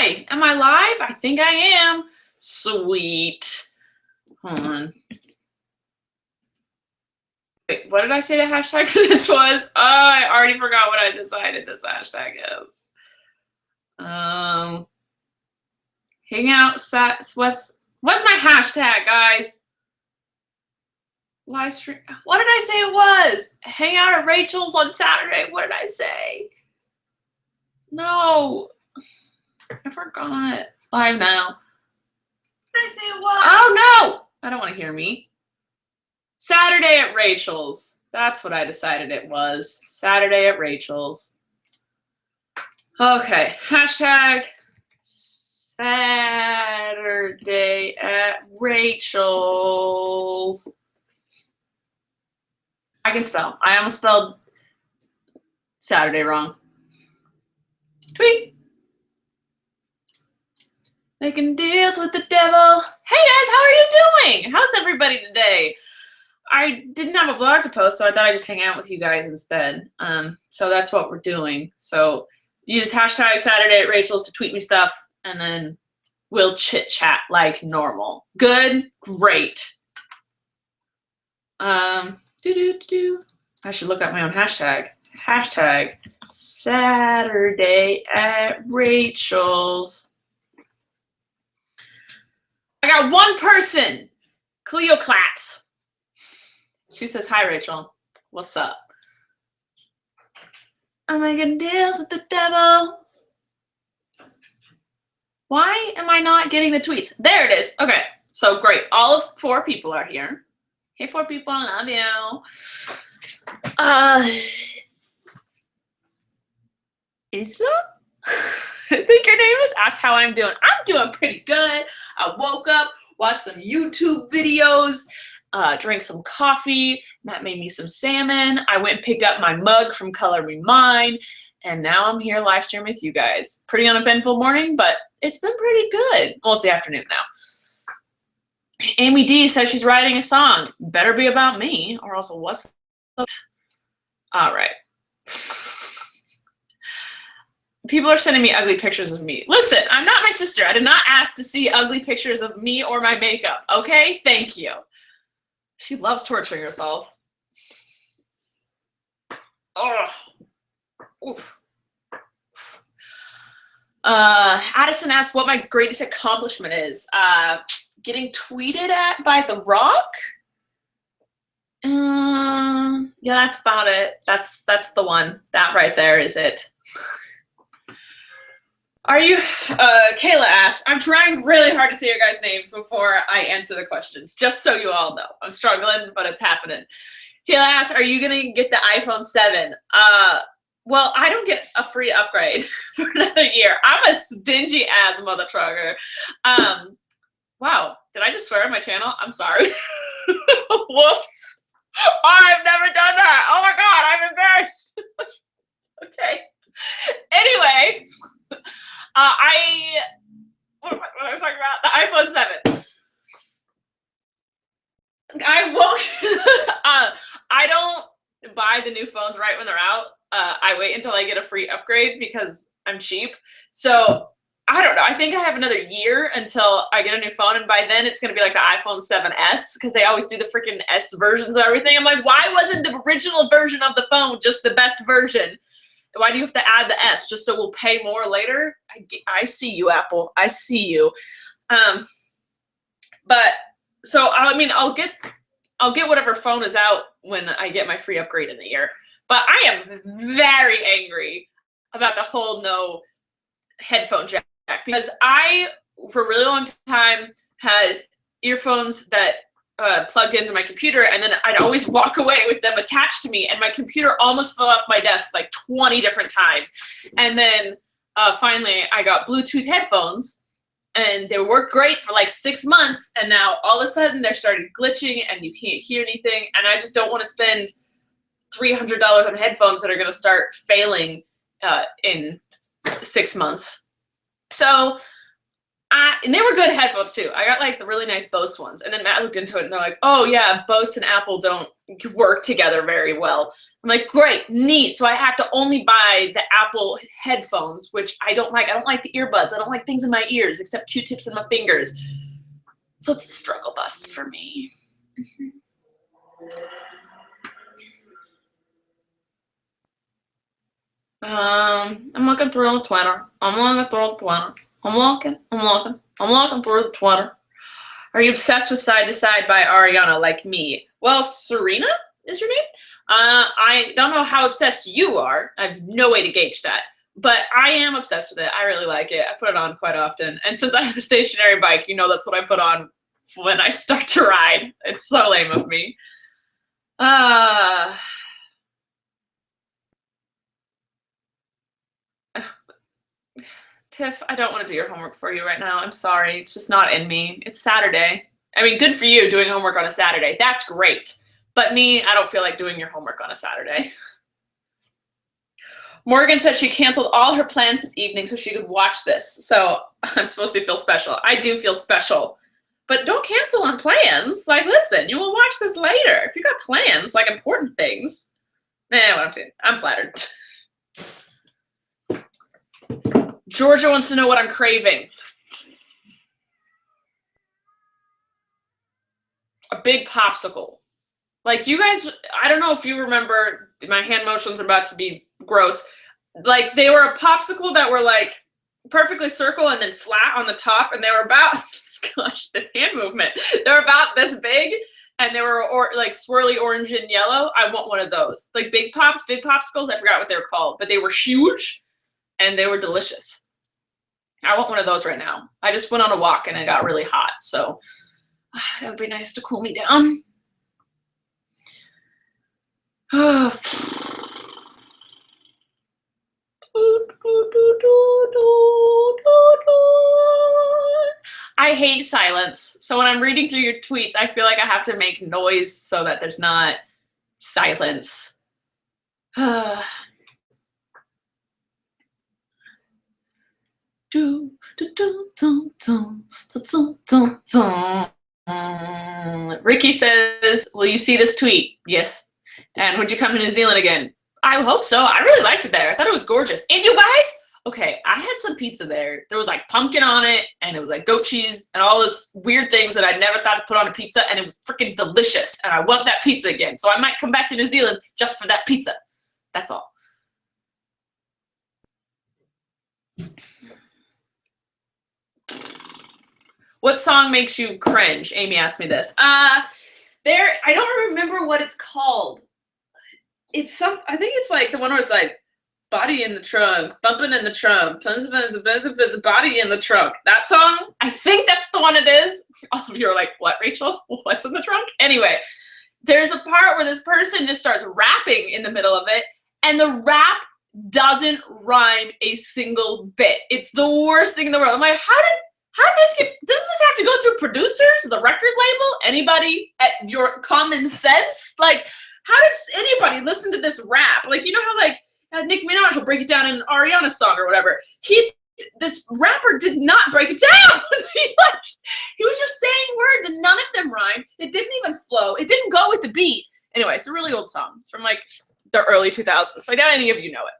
Hi, am I live? I think I am. Sweet. Hold on. Wait, what did I say the hashtag for this was? Oh, I already forgot what I decided this hashtag is. Hangout sets. What's my hashtag, guys? Live stream. What did I say it was? Hang out at Rachel's on Saturday. What did I say? No. I forgot. Live now. What did I say it was? Oh, no. I don't want to hear me. Saturday at Rachel's. That's what I decided it was. Saturday at Rachel's. Okay. Hashtag Saturday at Rachel's. I can spell. I almost spelled Saturday wrong. Tweet. Making deals with the devil. Hey guys, how are you doing? How's everybody today? I didn't have a vlog to post, so I thought I'd just hang out with you guys instead. So that's what we're doing. So use hashtag Saturday at Rachel's to tweet me stuff, and then we'll chit chat like normal. Good? Great. I should look up my own hashtag. Hashtag Saturday at Rachel's. I got one person, Cleoclats. She says, hi, Rachel. What's up? I'm making deals with the devil. Why am I not getting the tweets? There it is. Okay, so great. All of 4 people are here. Hey, 4 people, I love you. Isla? I think your name is. Ask how I'm doing. I'm doing pretty good. I woke up, watched some YouTube videos, drank some coffee. Matt made me some salmon. I went and picked up my mug from Color Me Mine, and now I'm here live streaming with you guys. Pretty uneventful morning, but it's been pretty good. Well, it's the afternoon now. Amy D says she's writing a song. Better be about me, or else what's the... All right. People are sending me ugly pictures of me. Listen, I'm not my sister. I did not ask to see ugly pictures of me or my makeup, okay? Thank you. She loves torturing herself. Oh. Oof. Addison asked what my greatest accomplishment is. Getting tweeted at by The Rock? Yeah, that's about it. That's the one. That right there is it. Are you, Kayla asked, I'm trying really hard to say your guys' names before I answer the questions, just so you all know. I'm struggling, but it's happening. Kayla asked, are you gonna get the iPhone 7? Well, I don't get a free upgrade for another year. I'm a stingy ass mother trucker. Wow, did I just swear on my channel? I'm sorry. Whoops. Oh, I've never done that. Oh my God, I'm embarrassed. Okay. Anyway, what was I talking about? The iPhone 7. I won't, I don't buy the new phones right when they're out. I wait until I get a free upgrade because I'm cheap. So I don't know. I think I have another year until I get a new phone, and by then it's going to be like the iPhone 7S because they always do the freaking S versions of everything. I'm like, why wasn't the original version of the phone just the best version? Why do you have to add the S just so we'll pay more later? I see you, Apple. I see you. But so I mean, I'll get whatever phone is out when I get my free upgrade in the year. But I am very angry about the whole no headphone jack because I, for a really long time, had earphones that plugged into my computer, and then I'd always walk away with them attached to me, and my computer almost fell off my desk like 20 different times. And then finally I got Bluetooth headphones, and they worked great for like 6 months, and now all of a sudden they're started glitching and you can't hear anything, and I just don't want to spend $300 on headphones that are going to start failing in 6 months. So and they were good headphones too. I got like the really nice Bose ones, and then Matt looked into it and they're like, oh yeah, Bose and Apple don't work together very well. I'm like, great, neat. So I have to only buy the Apple headphones, which I don't like. I don't like the earbuds. I don't like things in my ears except Q-tips in my fingers. So it's a struggle bus for me. I'm looking through the Twitter. I'm looking through the Twitter. Are you obsessed with Side to Side by Ariana like me? Well, Serena is your name? I don't know how obsessed you are. I have no way to gauge that. But I am obsessed with it. I really like it. I put it on quite often. And since I have a stationary bike, you know that's what I put on when I start to ride. It's so lame of me. Tiff, I don't want to do your homework for you right now. I'm sorry. It's just not in me. It's Saturday. I mean, good for you doing homework on a Saturday. That's great. But me, I don't feel like doing your homework on a Saturday. Morgan said she canceled all her plans this evening so she could watch this. So I'm supposed to feel special. I do feel special. But don't cancel on plans. Like, listen, you will watch this later. If you got plans, like important things. I'm flattered. Georgia wants to know what I'm craving. A big popsicle. Like, you guys, I don't know if you remember, my hand motions are about to be gross. Like, they were a popsicle that were like perfectly circle and then flat on the top, and they were about, gosh, this hand movement. They were about this big, and they were like swirly orange and yellow. I want one of those. Like big popsicles, I forgot what they were called, but they were huge and they were delicious. I want one of those right now. I just went on a walk and it got really hot, so that would be nice to cool me down. I hate silence. So when I'm reading through your tweets, I feel like I have to make noise so that there's not silence. Ricky says, will you see this tweet? Yes. And would you come to New Zealand again? I hope so. I really liked it there. I thought it was gorgeous. And you guys, okay, I had some pizza there. There was like pumpkin on it, and it was like goat cheese and all those weird things that I never thought to put on a pizza, and it was freaking delicious. And I want that pizza again. So I might come back to New Zealand just for that pizza. That's all. What song makes you cringe? Amy asked me this. I don't remember what it's called. It's I think it's like the one where it's like body in the trunk, bumping in the trunk, body in the trunk. That song, I think that's the one it is. All of you are like, what, Rachel? What's in the trunk? Anyway, there's a part where this person just starts rapping in the middle of it, and the rap doesn't rhyme a single bit. It's the worst thing in the world. I'm like, how did this doesn't this have to go through producers, the record label, anybody at your common sense? Like, how does anybody listen to this rap? Like, you know how like Nicki Minaj will break it down in an Ariana song or whatever. This rapper did not break it down. he was just saying words and none of them rhymed. It didn't even flow. It didn't go with the beat. Anyway, it's a really old song. It's from like the early 2000s. So I doubt any of you know it.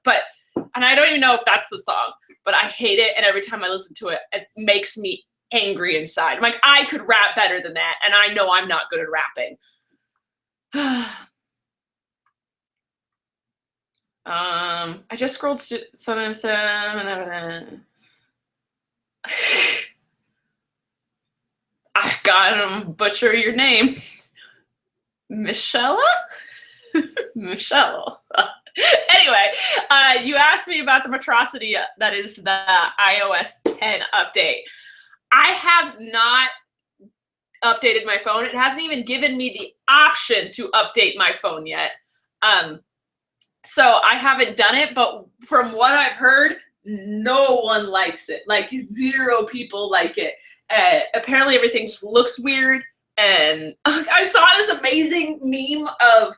And I don't even know if that's the song, but I hate it. And every time I listen to it, it makes me angry inside. I'm like, I could rap better than that. And I know I'm not good at rapping. I just scrolled some of them. I gotta butcher your name. Michelle? Michelle. Anyway, you asked me about the monstrosity that is the iOS 10 update. I have not updated my phone. It hasn't even given me the option to update my phone yet. So I haven't done it, but from what I've heard, no one likes it. Like 0 people like it. Apparently everything just looks weird. And I saw this amazing meme of,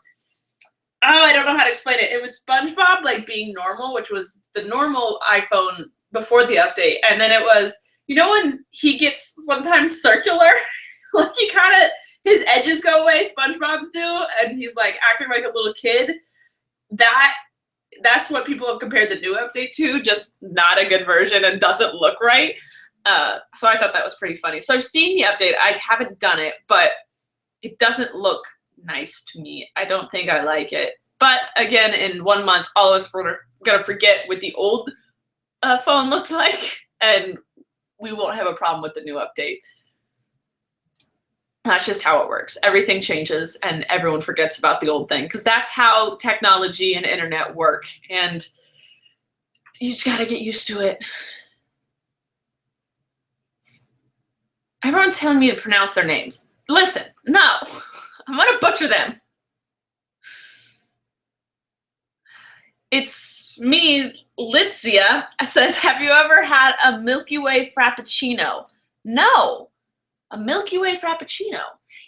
I don't know how to explain it. It was SpongeBob like being normal, which was the normal iPhone before the update. And then it was, you know, when he gets sometimes circular, like he kind of his edges go away, SpongeBob's do, and he's like acting like a little kid. That's what people have compared the new update to, just not a good version and doesn't look right. So I thought that was pretty funny. So I've seen the update. I haven't done it, but it doesn't look nice to me. I don't think I like it. But again, in 1 month, all of us are going to forget what the old phone looked like, and we won't have a problem with the new update. That's just how it works. Everything changes and everyone forgets about the old thing, because that's how technology and internet work, and you just gotta get used to it. Everyone's telling me to pronounce their names. Listen, no, I'm gonna butcher them. It's me, Litzia, says, have you ever had a Milky Way Frappuccino? No. A Milky Way Frappuccino.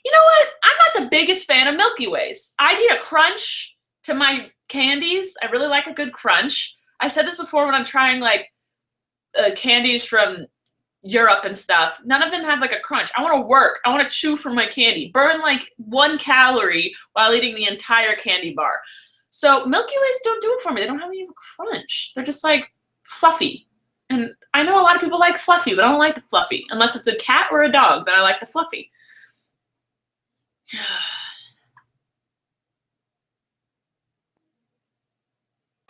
You know what? I'm not the biggest fan of Milky Ways. I need a crunch to my candies. I really like a good crunch. I said this before when I'm trying like candies from Europe and stuff. None of them have like a crunch. I want to work. I want to chew from my candy. Burn like 1 calorie while eating the entire candy bar. So Milky Ways don't do it for me. They don't have any of a crunch. They're just like fluffy. And I know a lot of people like fluffy, but I don't like the fluffy. Unless it's a cat or a dog, then I like the fluffy.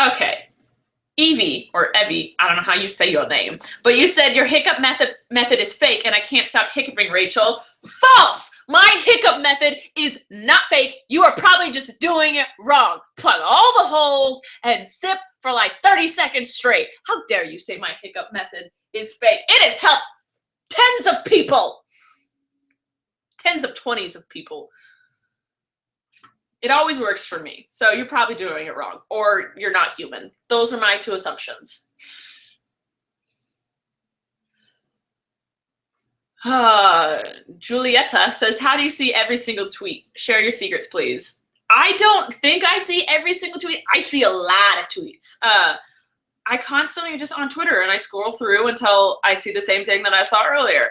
Okay. Evie, or Evie, I don't know how you say your name, but you said your hiccup method is fake and I can't stop hiccuping, Rachel. False! My hiccup method is not fake. You are probably just doing it wrong. Plug all the holes and sip for like 30 seconds straight. How dare you say my hiccup method is fake? It has helped tens of people. Tens of 20s of people. It always works for me. So you're probably doing it wrong, or you're not human. Those are my 2 assumptions. Julieta says, how do you see every single tweet? Share your secrets, please. I don't think I see every single tweet. I see a lot of tweets. I constantly just on Twitter and I scroll through until I see the same thing that I saw earlier.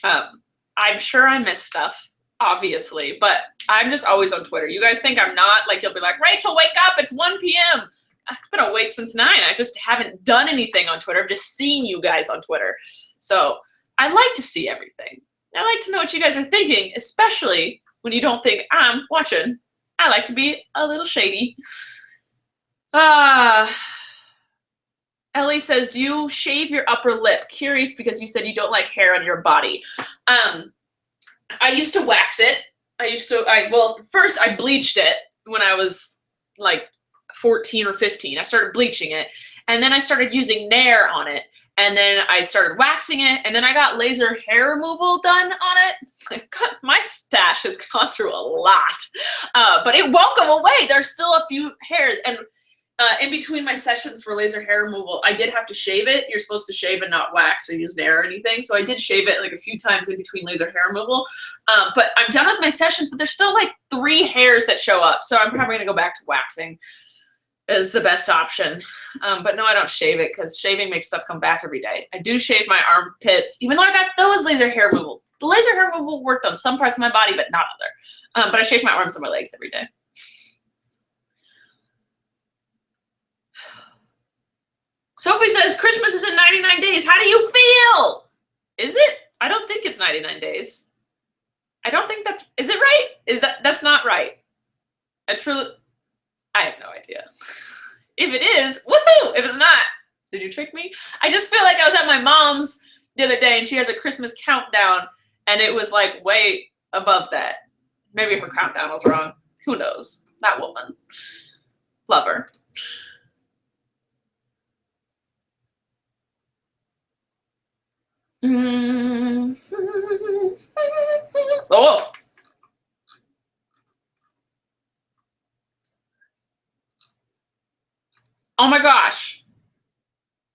I'm sure I miss stuff, obviously, but I'm just always on Twitter. You guys think I'm not? Like, you'll be like, Rachel, wake up, it's 1 p.m. I've been awake since 9. I just haven't done anything on Twitter. I've just seen you guys on Twitter. So I like to see everything. I like to know what you guys are thinking, especially when you don't think I'm watching. I like to be a little shady. Ellie says, do you shave your upper lip? Curious because you said you don't like hair on your body. I used to wax it. Well, first I bleached it when I was like 14 or 15. I started bleaching it, and then I started using Nair on it, and then I started waxing it, and then I got laser hair removal done on it. My stash has gone through a lot, but it won't go away. There's still a few hairs, and in between my sessions for laser hair removal, I did have to shave it. You're supposed to shave and not wax or use Nair or anything. So I did shave it like a few times in between laser hair removal. But I'm done with my sessions, but there's still like 3 hairs that show up. So I'm probably gonna go back to waxing is the best option. But no, I don't shave it because shaving makes stuff come back every day. I do shave my armpits, even though I got those laser hair removal. The laser hair removal worked on some parts of my body, but not other. But I shave my arms and my legs every day. Sophie says, Christmas is in 99 days. How do you feel? Is it? I don't think it's 99 days. I don't think that's, is it right? That's not right. I have no idea. If it is, woohoo! If it's not, did you trick me? I just feel like I was at my mom's the other day and she has a Christmas countdown and it was like way above that. Maybe her countdown was wrong. Who knows? That woman. Love her. Oh. Oh my gosh.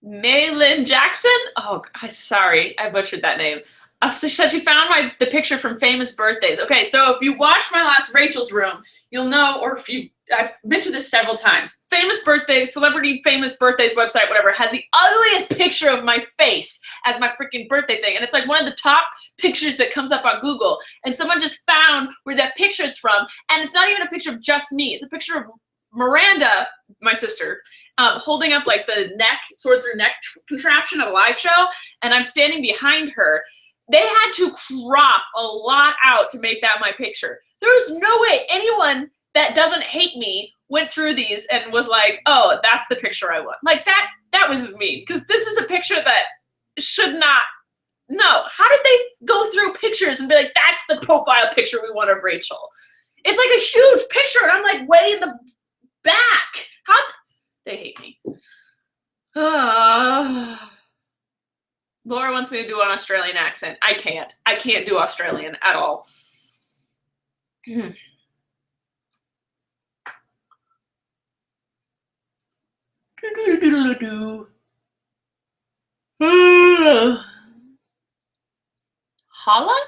Maylin Jackson? Oh, sorry, I butchered that name. She said she found the picture from famous birthdays. Okay, so if you watched my last Rachel's Room, you'll know, or I've mentioned this several times. Famous birthdays, celebrity famous birthdays website, whatever, has the ugliest picture of my face as my freaking birthday thing. And it's like one of the top pictures that comes up on Google. And someone just found where that picture is from. And it's not even a picture of just me. It's a picture of Miranda, my sister, holding up like the sword through neck contraption at a live show. And I'm standing behind her. They had to crop a lot out to make that my picture. There's no way anyone that doesn't hate me went through these and was like, oh, that's the picture I want. Like that was me. Because this is a picture that should not, no. How did they go through pictures and be like, that's the profile picture we want of Rachel? It's like a huge picture and I'm like way in the back. They hate me. Laura wants me to do an Australian accent. I can't. I can't do Australian at all. Holla?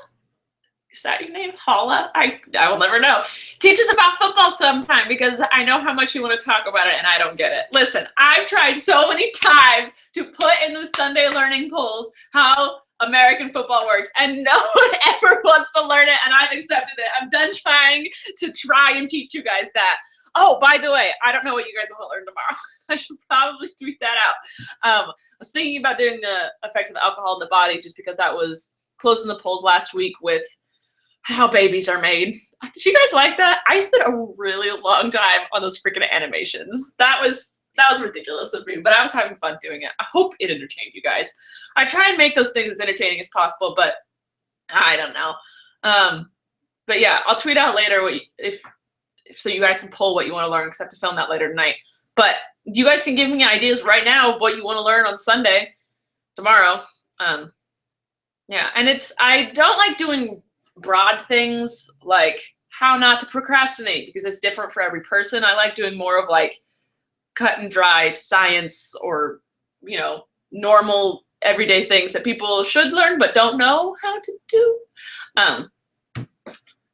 Is that your name? Holla? I will never know. Teach us about football sometime because I know how much you want to talk about it and I don't get it. Listen, I've tried so many times to put in the Sunday learning polls how American football works and no one ever wants to learn it and I've accepted it. I'm done trying to and teach you guys that. Oh, by the way, I don't know what you guys want to learn tomorrow. I should probably tweet that out. I was thinking about doing the effects of alcohol in the body just because that was close in the polls last week with how babies are made. Did you guys like that? I spent a really long time on those freaking animations. That was ridiculous of me, but I was having fun doing it. I hope it entertained you guys. I try and make those things as entertaining as possible, but I don't know. But yeah, I'll tweet out later if so you guys can poll what you want to learn, except to film that later tonight. But you guys can give me ideas right now of what you want to learn on Sunday, tomorrow. Yeah, and I don't like doing broad things like how not to procrastinate because it's different for every person. I like doing more of like cut and dry science or, you know, normal everyday things that people should learn but don't know how to do.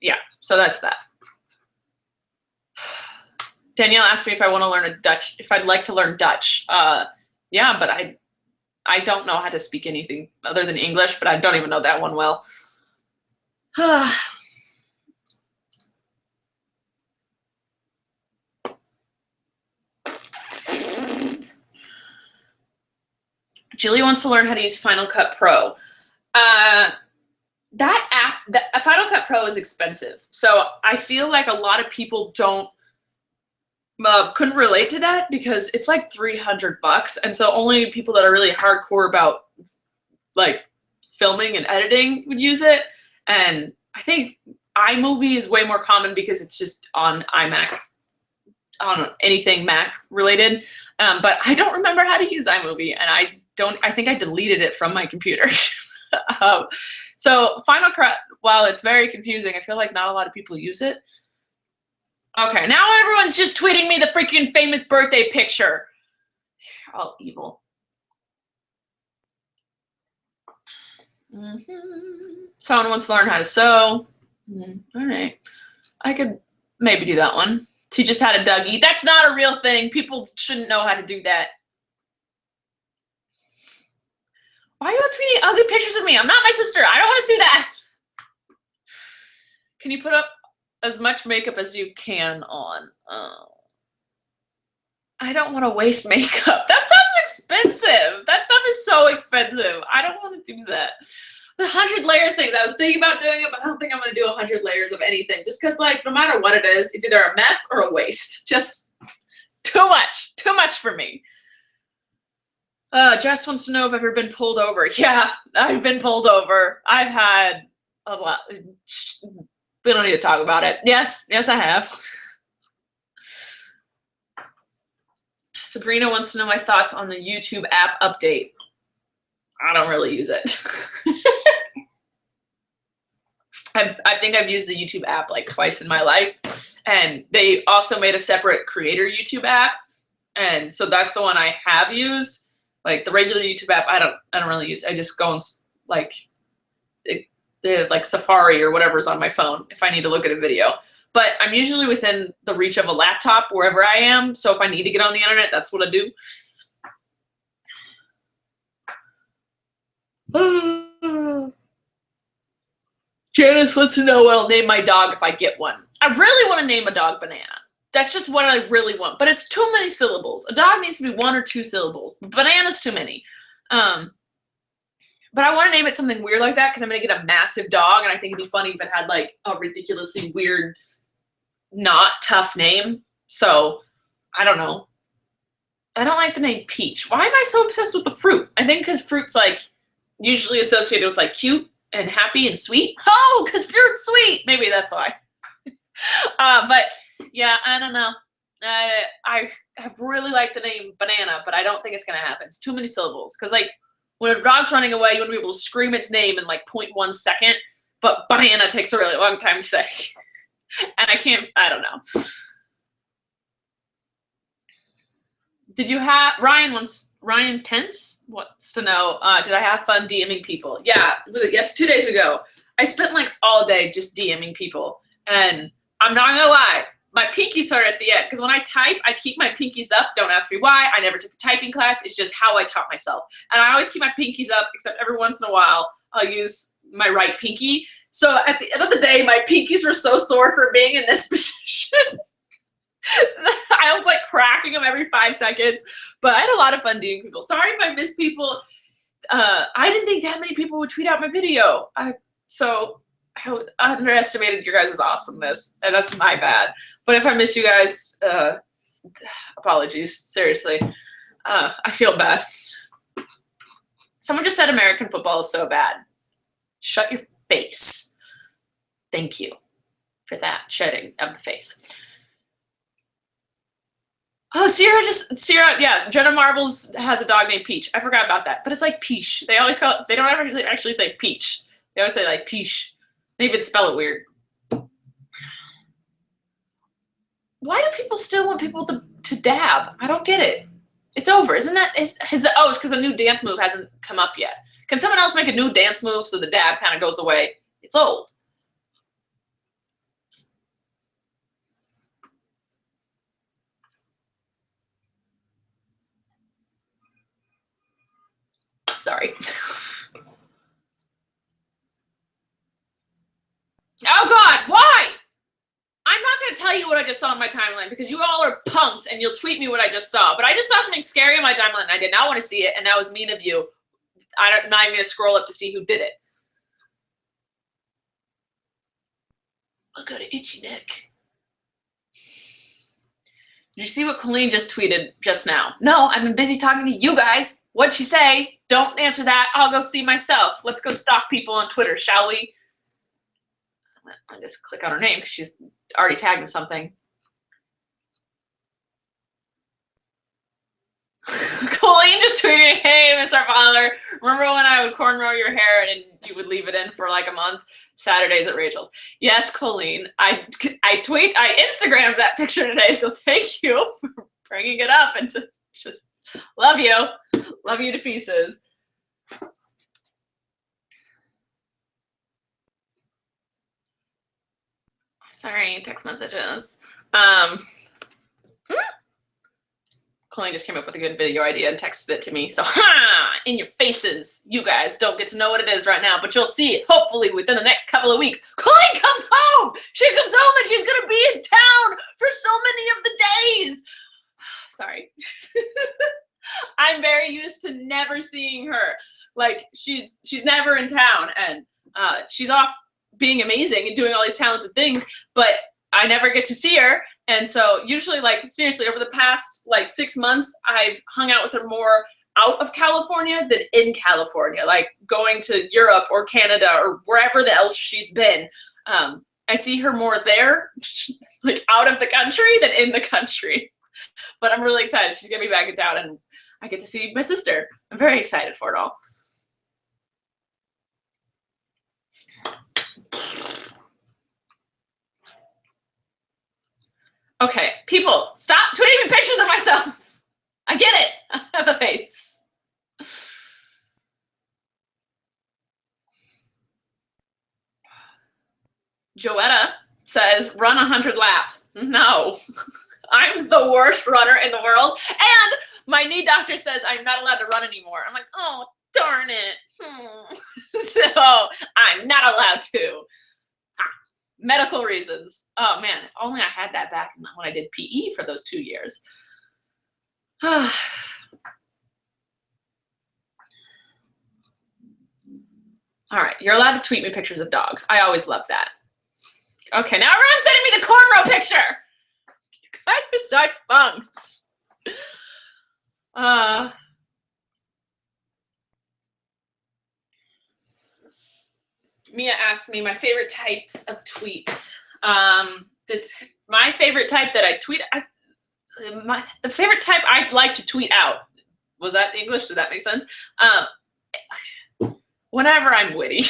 Yeah, so that's that. Danielle asked me if I want to learn if I'd like to learn Dutch. Yeah, but I don't know how to speak anything other than English, but I don't even know that one well. Julie wants to learn how to use Final Cut Pro. That app, Final Cut Pro is expensive. So I feel like a lot of people couldn't relate to that because it's like $300. And so only people that are really hardcore about like filming and editing would use it. And I think iMovie is way more common because it's just on iMac, on anything Mac related. But I don't remember how to use iMovie and I think I deleted it from my computer. So Final Cut, while it's very confusing, I feel like not a lot of people use it. Okay, now everyone's just tweeting me the freaking famous birthday picture. You're all evil. Someone wants to learn how to sew. All right. I could maybe do that one. Teach us how to Dougie. That's not a real thing. People shouldn't know how to do that. Why are you all tweeting ugly pictures of me? I'm not my sister. I don't want to see that. Can you put up as much makeup as you can on? Oh. I don't want to waste makeup. That stuff is expensive. That stuff is so expensive. I don't want to do that. The 100-layer things. I was thinking about doing it, but I don't think I'm going to do 100 layers of anything. Just because, like, no matter what it is, it's either a mess or a waste. Just too much. Too much for me. Jess wants to know if I've ever been pulled over. Yeah, I've been pulled over. I've had a lot. We don't need to talk about it. Yes, I have. Sabrina wants to know my thoughts on the YouTube app update. I don't really use it. I think I've used the YouTube app like twice in my life. And they also made a separate creator YouTube app. And so that's the one I have used. Like the regular YouTube app, I don't really use. I just go and like the like Safari or whatever's on my phone if I need to look at a video. But I'm usually within the reach of a laptop wherever I am. So if I need to get on the internet, that's what I do. Janice wants to know what I'll name my dog if I get one. I really want to name a dog Banana. That's just what I really want. But it's too many syllables. A dog needs to be 1 or 2 syllables. Banana's too many. But I want to name it something weird like that because I'm going to get a massive dog, and I think it'd be funny if it had like a ridiculously weird, not tough name. So, I don't know. I don't like the name Peach. Why am I so obsessed with the fruit? I think because fruit's like usually associated with like cute and happy and sweet. Oh, because fruit's sweet. Maybe that's why. But yeah, I don't know. I have really liked the name Banana, but I don't think it's going to happen. It's too many syllables. Because like, when a dog's running away, you want to be able to scream its name in like 0.1 second, but Banana takes a really long time to say. And I don't know. Did you have, Ryan Pence wants to know, did I have fun DMing people? Yeah, yes, 2 days ago. I spent like all day just DMing people. And I'm not gonna lie, my pinkies hurt at the end, because when I type, I keep my pinkies up. Don't ask me why. I never took a typing class. It's just how I taught myself. And I always keep my pinkies up, except every once in a while, I'll use my right pinky. So at the end of the day, my pinkies were so sore for being in this position. I was like cracking them every 5 seconds. But I had a lot of fun doing people. Sorry if I missed people. I didn't think that many people would tweet out my video. So I underestimated your guys' awesomeness, and that's my bad. But if I miss you guys, apologies. Seriously. I feel bad. Someone just said American football is so bad. Shut your face. Thank you for that shutting of the face. Oh, Sierra, yeah, Jenna Marbles has a dog named Peach. I forgot about that, but it's like Peach. They always call it, they don't ever actually say Peach. They always say like Peach. They even spell it weird. Why do people still want people to dab? I don't get it. It's over. Isn't that, it's because a new dance move hasn't come up yet. Can someone else make a new dance move so the dab kind of goes away? It's old. Sorry. Oh God, why? I'm not going to tell you what I just saw on my timeline because you all are punks and you'll tweet me what I just saw. But I just saw something scary on my timeline and I did not want to see it, and that was mean of you. I'm not even going to scroll up to see who did it. I got an itchy neck. Did you see what Colleen just tweeted just now? No, I've been busy talking to you guys. What'd she say? Don't answer that. I'll go see myself. Let's go stalk people on Twitter, shall we? I just click on her name because she's already tagged in something. Colleen just tweeted, "Hey, MissRBaller, remember when I would cornrow your hair and you would leave it in for like a month? Saturdays at Rachel's." Yes, Colleen. I Instagrammed that picture today, so thank you for bringing it up and to just love you to pieces. Sorry, text messages. Colleen just came up with a good video idea and texted it to me. So, in your faces. You guys don't get to know what it is right now, but you'll see it hopefully within the next couple of weeks. Colleen comes home! She comes home and she's gonna be in town for so many of the days. Sorry. I'm very used to never seeing her. Like, she's never in town, and she's off being amazing and doing all these talented things, but I never get to see her. And so usually, like, seriously, over the past like 6 months, I've hung out with her more out of California than in California, like going to Europe or Canada or wherever the else she's been. I see her more there, like out of the country, than in the country. But I'm really excited. She's gonna be back in town and I get to see my sister. I'm very excited for it all. Okay, people, stop tweeting me pictures of myself. I get it. I have a face. Joetta says, run 100 laps. No, I'm the worst runner in the world. And my knee doctor says I'm not allowed to run anymore. I'm like, oh, darn it. So I'm not allowed to. Medical reasons. Oh man, if only I had that back when I did PE for those 2 years. All right, you're allowed to tweet me pictures of dogs. I always love that. Okay, now everyone's sending me the cornrow picture. You guys are such bunks. Mia asked me my favorite types of tweets. My favorite type that I tweet, the favorite type I'd like to tweet out. Was that English? Did that make sense? Whenever I'm witty.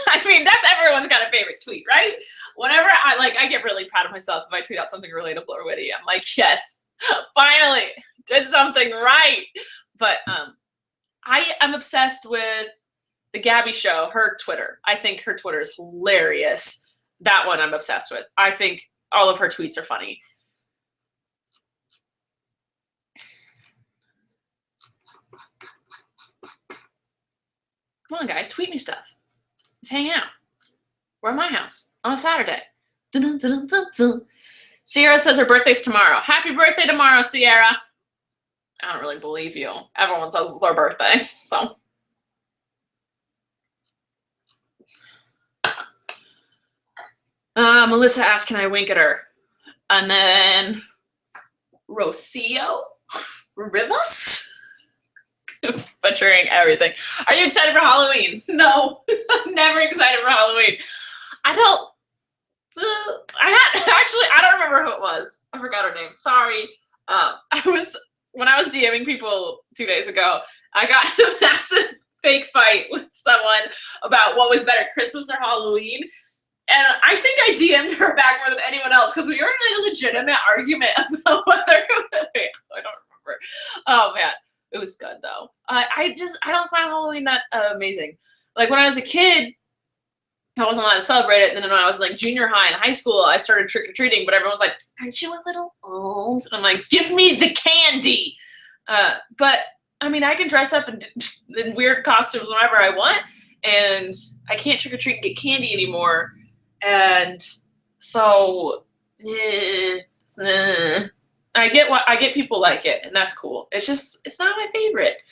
I mean, that's everyone's kind of favorite tweet, right? Whenever I get really proud of myself if I tweet out something relatable or witty. I'm like, yes, finally did something right. But I'm obsessed with the Gabby Show, her Twitter. I think her Twitter is hilarious. That one I'm obsessed with. I think all of her tweets are funny. Come on, guys, tweet me stuff. Let's hang out. We're at my house on a Saturday. Dun, dun, dun, dun, dun. Sierra says her birthday's tomorrow. Happy birthday tomorrow, Sierra. I don't really believe you. Everyone says it's their birthday, so. Melissa asked, can I wink at her? And then Rocio Rivas? Butchering everything. Are you excited for Halloween? No, I'm never excited for Halloween. I don't remember who it was. I forgot her name. Sorry. When I was DMing people 2 days ago, I got in a massive fake fight with someone about what was better, Christmas or Halloween. And I think I DM'd her back more than anyone else because we were in a legitimate argument about whether I don't remember. Oh man. It was good though. I don't find Halloween that amazing. Like when I was a kid, I wasn't allowed to celebrate it. And then when I was like junior high and high school, I started trick-or-treating, but everyone was like, aren't you a little old? And I'm like, give me the candy. But I mean, I can dress up in weird costumes whenever I want, and I can't trick-or-treat and get candy anymore. And so, I get people like it, and that's cool. It's not my favorite.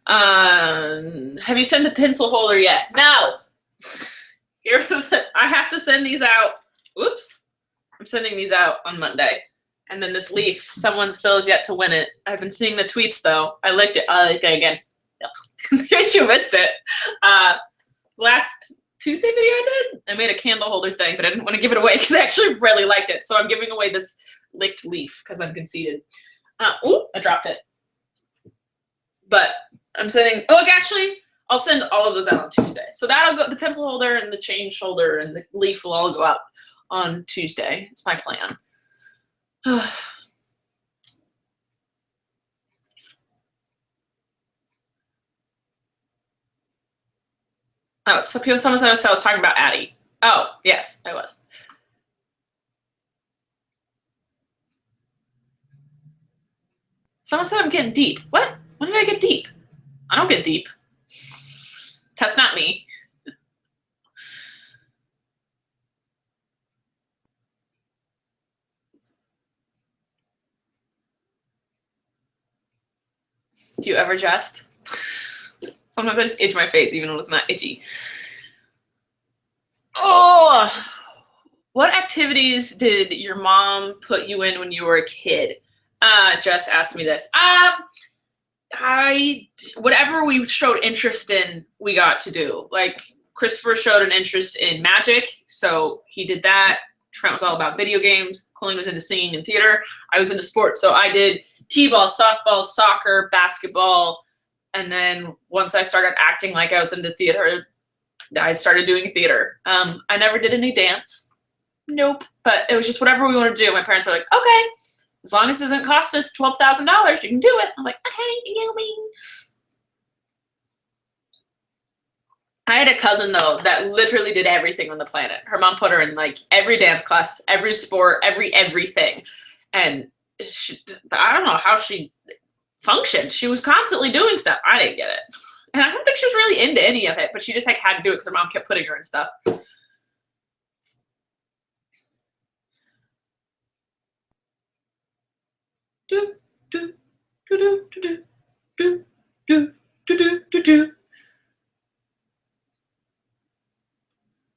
Have you sent the pencil holder yet? No. I have to send these out. Oops. I'm sending these out on Monday. And then this leaf, someone still has yet to win it. I've been seeing the tweets though. I licked it. I licked it again. In case you missed it. Last Tuesday video I did, I made a candle holder thing, but I didn't want to give it away because I actually really liked it. So I'm giving away this licked leaf because I'm conceited. Ooh, I dropped it. But I'm sending, actually, I'll send all of those out on Tuesday. So that'll go, the pencil holder and the change holder and the leaf will all go out on Tuesday. It's my plan. Oh, so someone said I was talking about Addie. Oh, yes, I was. Someone said I'm getting deep. What? When did I get deep? I don't get deep. That's not me. Do you ever jest? Sometimes I just itch my face even when it's not itchy. Oh! What activities did your mom put you in when you were a kid? Jess asked me this. Whatever we showed interest in, we got to do. Like, Christopher showed an interest in magic, so he did that. Trent was all about video games. Colleen was into singing and theater. I was into sports, so I did t-ball, softball, soccer, basketball, and then once I started acting like I was into theater, I started doing theater. I never did any dance. Nope. But it was just whatever we wanted to do. My parents were like, okay. as long as it doesn't cost us $12,000, you can do it. I'm like, okay, you mean. I had a cousin though that literally did everything on the planet. Her mom put her in like every dance class, every sport, everything. And I don't know how she functioned. She was constantly doing stuff. I didn't get it. And I don't think she was really into any of it, but she just like had to do it because her mom kept putting her in stuff. Do, do, do, do, do, do, do, do, do, do, do.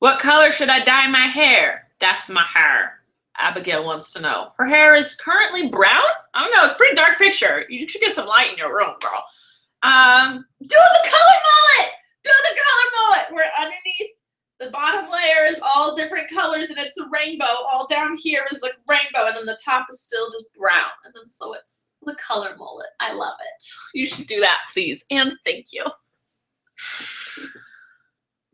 What color should I dye my hair? That's my hair. Abigail wants to know. Her hair is currently brown? I don't know. It's a pretty dark picture. You should get some light in your room, girl. Do the color mullet! Do the color mullet! Where underneath the bottom layer is all different colors and it's a rainbow. All down here is like rainbow and then the top is still just brown. And then so it's the color mullet. I love it. You should do that, please. And thank you.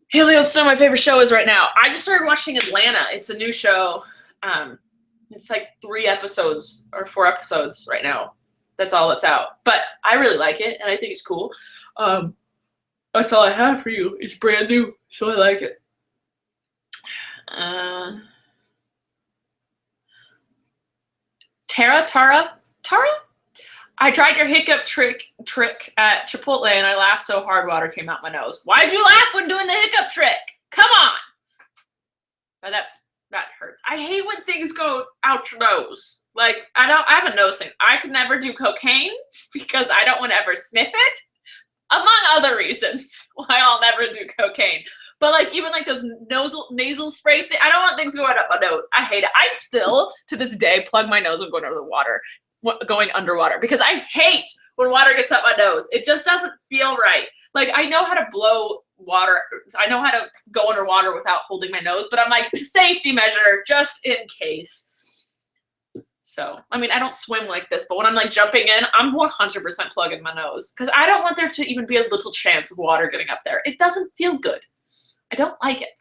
Haley wants to know my favorite show is right now. I just started watching Atlanta. It's a new show. It's like 3 episodes or 4 episodes right now. That's all that's out. But I really like it, and I think it's cool. That's all I have for you. It's brand new, so I like it. Tara? I tried your hiccup trick at Chipotle and I laughed so hard water came out my nose. Why'd you laugh when doing the hiccup trick? Come on. But that hurts. I hate when things go out your nose. Like I have a nose thing. I could never do cocaine because I don't want to ever sniff it. Among other reasons why I'll never do cocaine. But like even like those nasal spray thing, I don't want things going up my nose. I hate it. I still to this day plug my nose when going underwater because I hate when water gets up my nose. It just doesn't feel right. Like I know how to blow water. I know how to go underwater without holding my nose, but I'm like safety measure just in case. So, I mean, I don't swim like this, but when I'm like jumping in, I'm 100% plugging my nose because I don't want there to even be a little chance of water getting up there. It doesn't feel good. I don't like it.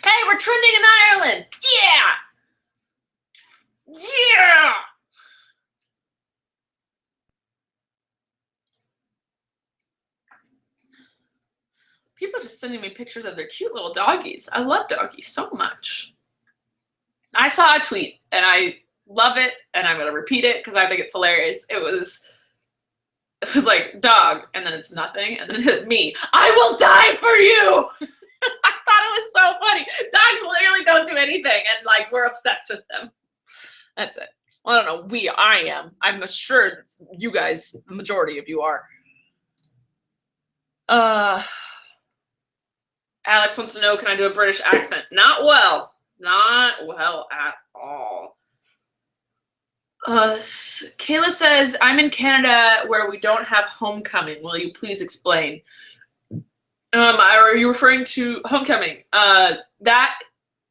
Hey, we're trending in Ireland. Yeah. People just sending me pictures of their cute little doggies. I love doggies so much. I saw a tweet and I love it and I'm going to repeat it because I think it's hilarious. It was like dog and then it's nothing and then it's me. I will die for you. I thought it was so funny. Dogs literally don't do anything and like we're obsessed with them. That's it. Well, I don't know. I am. I'm sure that you guys, the majority of you are. Alex wants to know, can I do a British accent? Not well. Not well at all. Kayla says, I'm in Canada where we don't have homecoming. Will you please explain? Are you referring to homecoming? That,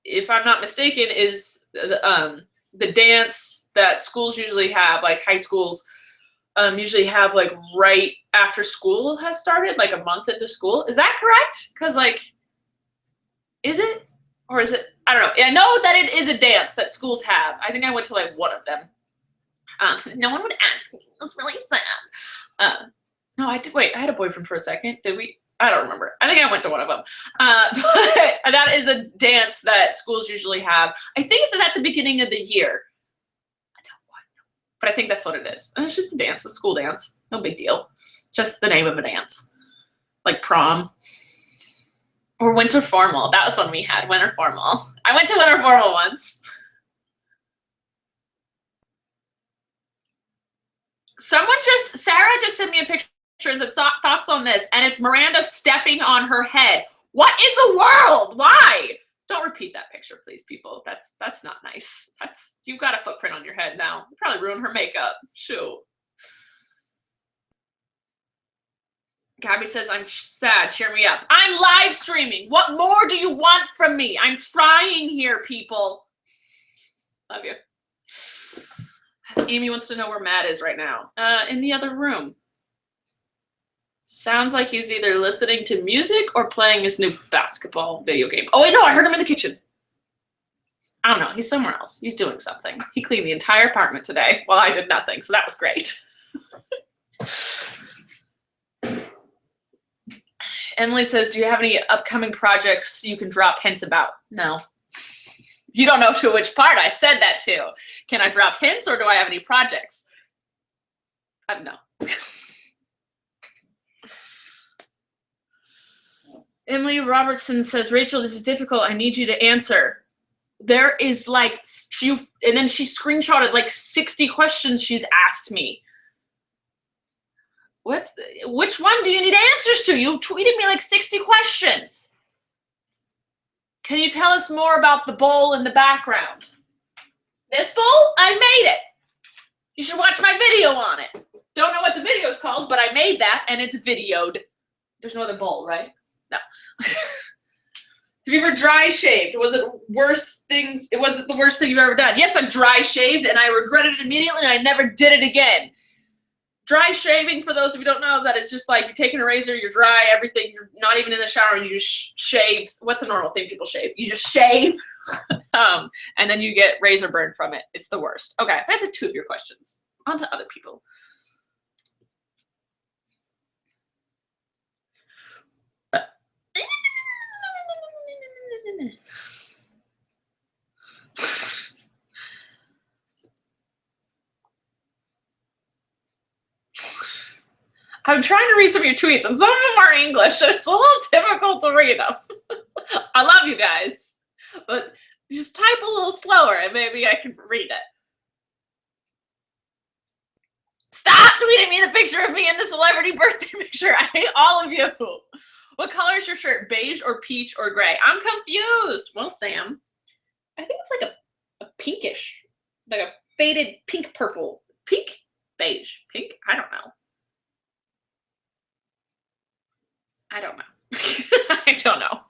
if I'm not mistaken, is the dance that schools usually have, like high schools usually have like right after school has started, like a month into school. Is that correct? Because like, is it? Or is it? I don't know. I know that it is a dance that schools have. I think I went to like one of them. No one would ask me. It's really sad. No, I did. Wait, I had a boyfriend for a second. Did we? I don't remember. I think I went to one of them. But that is a dance that schools usually have. I think it's at the beginning of the year. I don't quite know. But I think that's what it is. And it's just a dance, a school dance. No big deal. Just the name of a dance. Like prom. Or winter formal. That was when we had winter formal. I went to winter formal once. Sarah just sent me a picture and said thoughts on this, and it's Miranda stepping on her head. What in the world? Why? Don't repeat that picture, please, people. That's not nice. You've got a footprint on your head now. You probably ruined her makeup. Shoot. Gabby says, I'm sad. Cheer me up. I'm live streaming. What more do you want from me? I'm trying here, people. Love you. Amy wants to know where Matt is right now. In the other room. Sounds like he's either listening to music or playing his new basketball video game. Oh, wait, no, I heard him in the kitchen. I don't know. He's somewhere else. He's doing something. He cleaned the entire apartment today while I did nothing, so that was great. Emily says, do you have any upcoming projects you can drop hints about? No. You don't know to which part I said that to. Can I drop hints or do I have any projects? No. Emily Robertson says, Rachel, this is difficult. I need you to answer. There is like, and then she screenshotted like 60 questions she's asked me. Which one do you need answers to? You tweeted me like 60 questions. Can you tell us more about the bowl in the background? This bowl? I made it. You should watch my video on it. Don't know what the video is called, but I made that and it's videoed. There's no other bowl, right? No. Have you ever dry shaved? Was it worth things? It wasn't the worst thing you've ever done. Yes, I dry shaved and I regretted it immediately and I never did it again. Dry shaving, for those of you who don't know, that it's just like you're taking a razor, you dry everything, you're not even in the shower and you just shave. What's a normal thing people shave? You just shave and then you get razor burn from it. It's the worst. Okay, I've answered 2 of your questions. On to other people. I'm trying to read some of your tweets, and some of them are English, and it's a little difficult to read them. I love you guys, but just type a little slower, and maybe I can read it. Stop tweeting me the picture of me in the celebrity birthday picture. I hate all of you. What color is your shirt? Beige or peach or gray? I'm confused. Well, Sam, I think it's like a pinkish, like a faded pink purple. Pink? Beige. Pink? I don't know. I don't know. I don't know.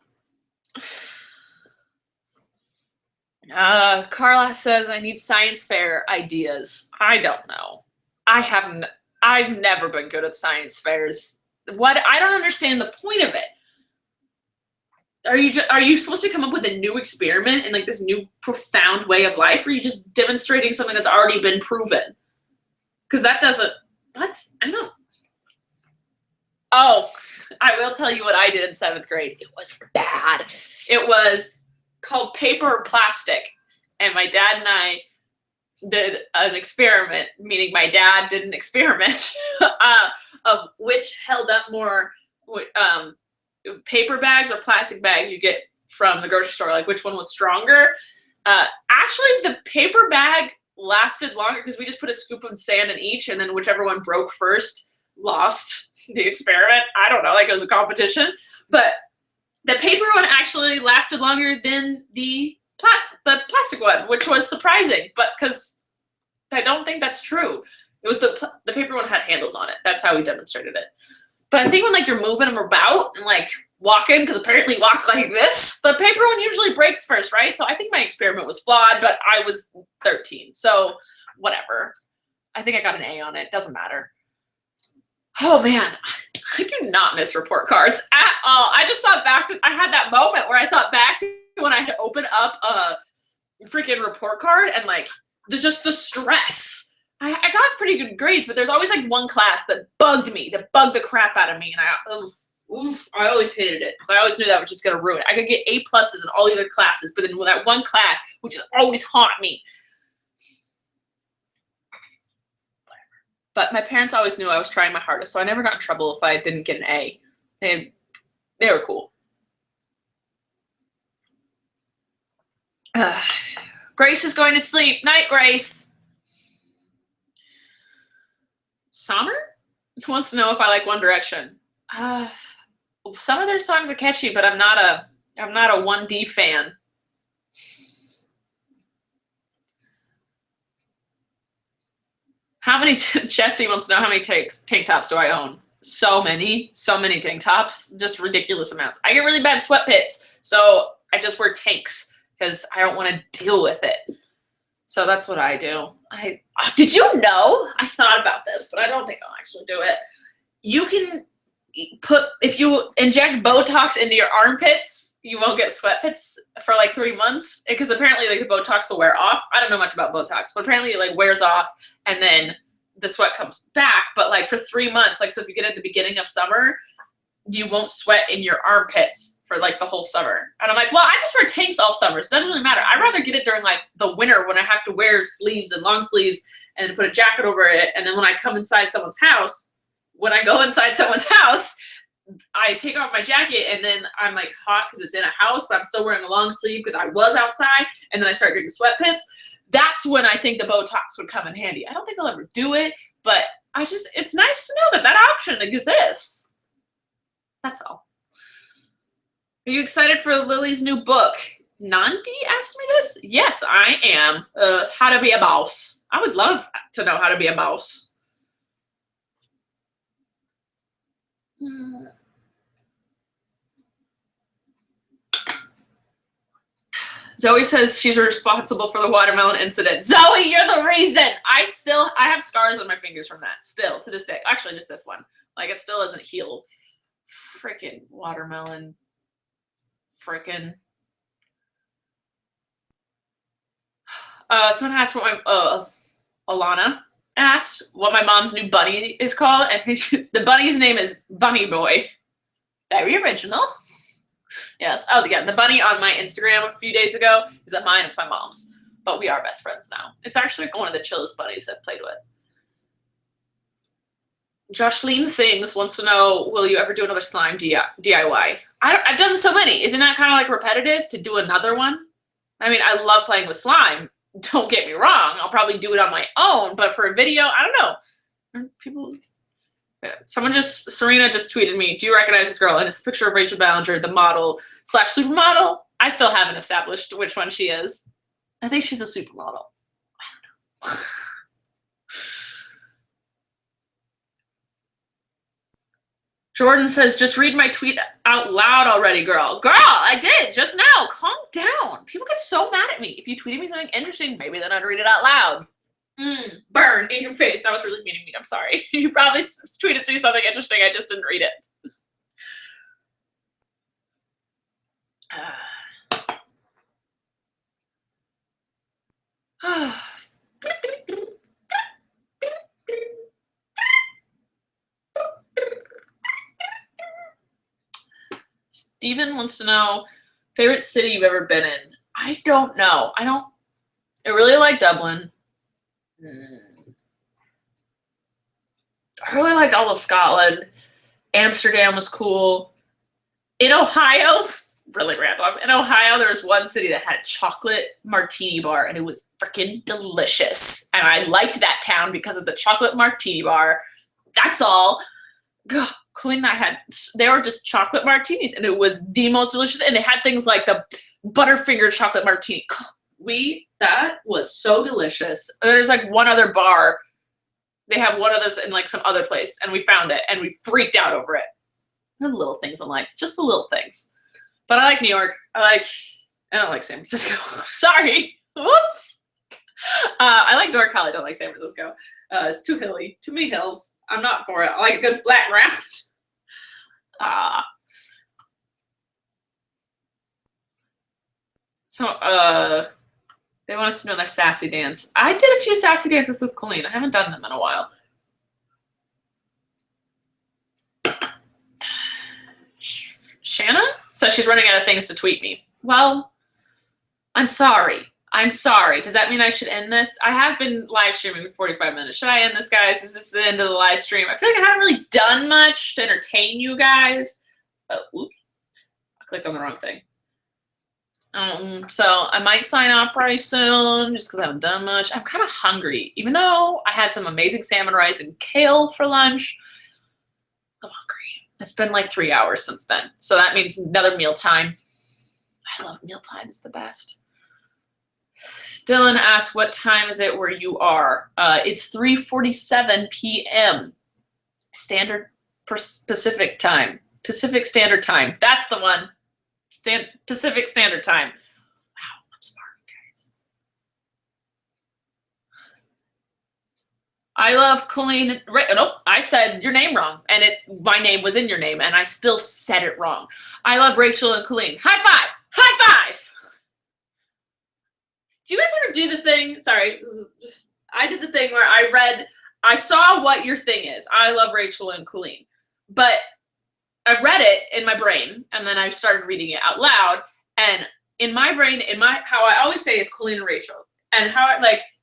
Carla says, I need science fair ideas. I don't know. I've never been good at science fairs. What? I don't understand the point of it. Are you supposed to come up with a new experiment and like this new profound way of life, or are you just demonstrating something that's already been proven? Because that doesn't. I don't. Oh, I will tell you what I did in 7th grade. It was bad. It was called paper or plastic, and my dad and I did an experiment, meaning my dad did an experiment of which held up more paper bags or plastic bags you get from the grocery store, like which one was stronger. Actually, the paper bag lasted longer because we just put a scoop of sand in each, and then whichever one broke first lost the experiment. I don't know, like it was a competition. But the paper one actually lasted longer than the plastic one, which was surprising, but because I don't think that's true. It was the paper one had handles on it. That's how we demonstrated it. But I think when like you're moving them about and like walking, because apparently walk like this, the paper one usually breaks first, right? So I think my experiment was flawed, but I was 13, so whatever. I think I got an A on it. Doesn't matter. Oh man, I do not miss report cards at all. I just thought back to, I had that moment where I thought back to when I had to open up a freaking report card and like, there's just the stress. I got pretty good grades, but there's always like one class that bugged the crap out of me. And I always hated it because I always knew that was just going to ruin it. I could get A+ in all the other classes, but then with that one class, which always haunt me. But my parents always knew I was trying my hardest, so I never got in trouble if I didn't get an A. They were cool. Grace is going to sleep. Night, Grace. Summer wants to know if I like One Direction. Some of their songs are catchy, but I'm not a 1D fan. How many, Jesse wants to know how many tank tops do I own? So many tank tops, just ridiculous amounts. I get really bad sweat pits, so I just wear tanks because I don't want to deal with it. So that's what I do. Did you know? I thought about this, but I don't think I'll actually do it. You can if you inject Botox into your armpits, you won't get sweat pits for like 3 months, because apparently like the Botox will wear off. I don't know much about Botox, but apparently it like wears off and then the sweat comes back. But like for 3 months, like so if you get at the beginning of summer, you won't sweat in your armpits for like the whole summer. And I'm like, well, I just wear tanks all summer, so it doesn't really matter. I'd rather get it during like the winter when I have to wear sleeves and long sleeves and put a jacket over it. And then when I come inside someone's house, when I go inside someone's house, I take off my jacket and then I'm like hot because it's in a house, but I'm still wearing a long sleeve because I was outside, and then I start getting sweat pits. That's when I think the Botox would come in handy. I don't think I'll ever do it, but it's nice to know that that option exists. That's all. Are you excited for Lily's new book? Nandi asked me this. Yes, I am. How to be a boss. I would love to know how to be a boss. Zoe says she's responsible for the watermelon incident. Zoe, you're the reason. I have scars on my fingers from that still to this day. Actually, just this one. Like it still isn't healed. Frickin' watermelon. Frickin'. Someone asked what my Alana asked what my mom's new bunny is called, and the bunny's name is Bunny Boy. Very original. Yes. Oh, yeah. The bunny on my Instagram a few days ago isn't mine. It's my mom's. But we are best friends now. It's actually one of the chillest bunnies I've played with. Joshleen Sings wants to know, will you ever do another slime DIY? I've done so many. Isn't that kind of like repetitive to do another one? I mean, I love playing with slime. Don't get me wrong. I'll probably do it on my own. But for a video, I don't know. People... Serena just tweeted me, do you recognize this girl? And it's a picture of Rachel Ballinger, the model / supermodel. I still haven't established which one she is. I think she's a supermodel. I don't know. Jordan says, just read my tweet out loud already, girl. Girl, I did just now. Calm down. People get so mad at me. If you tweeted me something interesting, maybe then I'd read it out loud. Burn in your face. That was really mean. I'm sorry. You probably tweeted me something interesting. I just didn't read it. Steven wants to know, favorite city you've ever been in? I don't know. I really like Dublin. I really liked all of Scotland. Amsterdam was cool. In Ohio, really random. In Ohio, there was one city that had a chocolate martini bar, and it was freaking delicious. And I liked that town because of the chocolate martini bar. That's all. God, Colleen and they were just chocolate martinis, and it was the most delicious. And they had things like the Butterfinger chocolate martini. That was so delicious. And there's like one other bar. They have one of those in like some other place, and we found it, and we freaked out over it. The little things in life, just the little things. But I like New York. I don't like San Francisco. Sorry. Whoops. I like NorCal. I don't like San Francisco. It's too hilly. Too many hills. I'm not for it. I like a good flat ground. They want us to know their sassy dance. I did a few sassy dances with Colleen. I haven't done them in a while. Shanna says she's running out of things to tweet me. Well, I'm sorry. I'm sorry. Does that mean I should end this? I have been live streaming for 45 minutes. Should I end this, guys? Is this the end of the live stream? I feel like I haven't really done much to entertain you guys. Oops. I clicked on the wrong thing. So I might sign off pretty soon just because I haven't done much. I'm kind of hungry. Even though I had some amazing salmon rice and kale for lunch, I'm hungry. It's been like 3 hours since then. So that means another meal time. I love mealtime. It's the best. Dylan asks, what time is it where you are? It's 3:47 p.m. Pacific time. Pacific Standard Time. That's the one. Pacific Standard Time. Wow, I'm smart, guys. I love Colleen. Nope, I said your name wrong, and my name was in your name, and I still said it wrong. I love Rachel and Colleen. High five! High five! Do you guys ever do the thing? Sorry, I did the thing where I saw what your thing is. I love Rachel and Colleen, but I read it in my brain, and then I started reading it out loud, and in my brain, how I always say is Colleen and Rachel, and how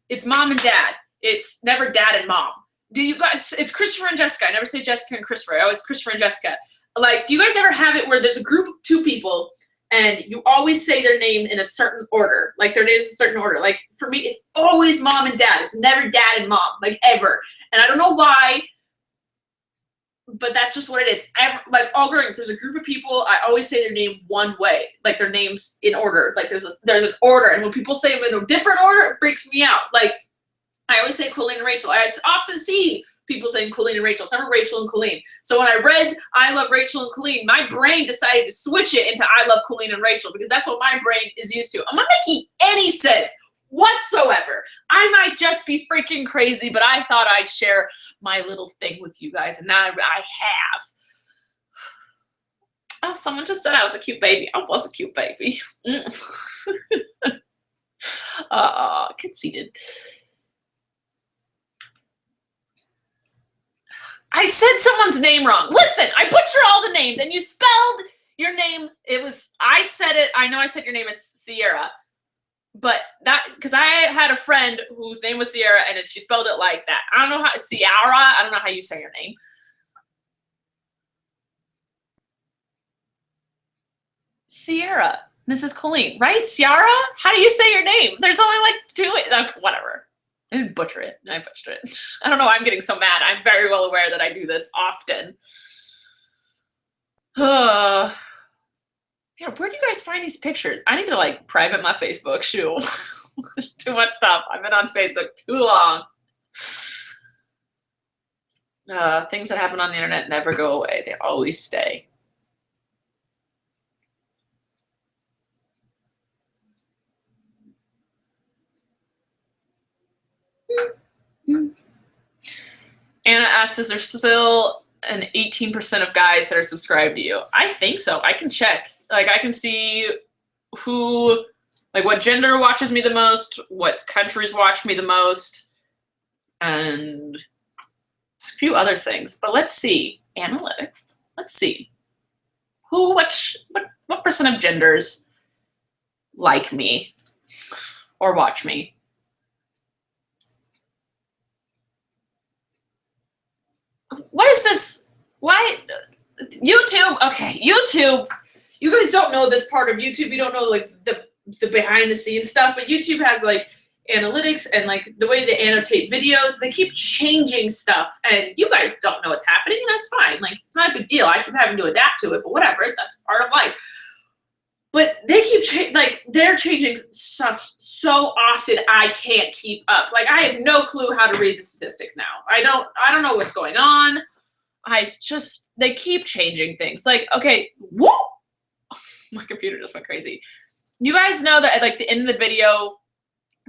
it's mom and dad. It's never dad and mom. Do you guys, it's Christopher and Jessica. I never say Jessica and Christopher. I always Christopher and Jessica. Like, do you guys ever have it where there's a group of two people and you always say their name in a certain order? Like, their name is a certain order. Like, for me, it's always mom and dad. It's never dad and mom, like, ever. And I don't know why, but that's just what it is. Like, all growing up, there's a group of people, I always say their name one way. Like, their names in order. Like, there's an order. And when people say them in a different order, it freaks me out. Like, I always say Colleen and Rachel. I often see people saying Colleen and Rachel. It's never Rachel and Colleen. So when I read I love Rachel and Colleen, my brain decided to switch it into I love Colleen and Rachel because that's what my brain is used to. I'm not making any sense whatsoever. I might just be freaking crazy, but I thought I'd share my little thing with you guys, and now I have. Oh, someone just said I was a cute baby. I was a cute baby. Conceited. I said someone's name wrong. Listen, I butcher all the names, and you spelled your name. I said it. I know I said your name is Sierra, but because I had a friend whose name was Sierra, and she spelled it like that. I don't know how, Sierra, I don't know how you say your name. Sierra, Mrs. Colleen, right? Sierra? How do you say your name? There's only like two, whatever. I didn't butcher it. I butchered it. I don't know why I'm getting so mad. I'm very well aware that I do this often. Yeah, where do you guys find these pictures? I need to like private my Facebook. Shoot. There's too much stuff. I've been on Facebook too long. Things that happen on the internet never go away. They always stay. Anna asks, is there still an 18% of guys that are subscribed to you? I think so. I can check. Like, I can see who, like, what gender watches me the most, what countries watch me the most, and a few other things. But let's see. Analytics. Let's see. What percent of genders like me or watch me? What is this? Why? YouTube. Okay, YouTube. You guys don't know this part of YouTube. You don't know like the behind the scenes stuff, but YouTube has like analytics and like the way they annotate videos. They keep changing stuff, and you guys don't know what's happening, and that's fine. Like, it's not a big deal. I keep having to adapt to it, but whatever. That's part of life. But they keep they're changing stuff so often I can't keep up. Like, I have no clue how to read the statistics now. I don't know what's going on. They keep changing things. Like, okay, whoa! My computer just went crazy. You guys know that at like the end of the video,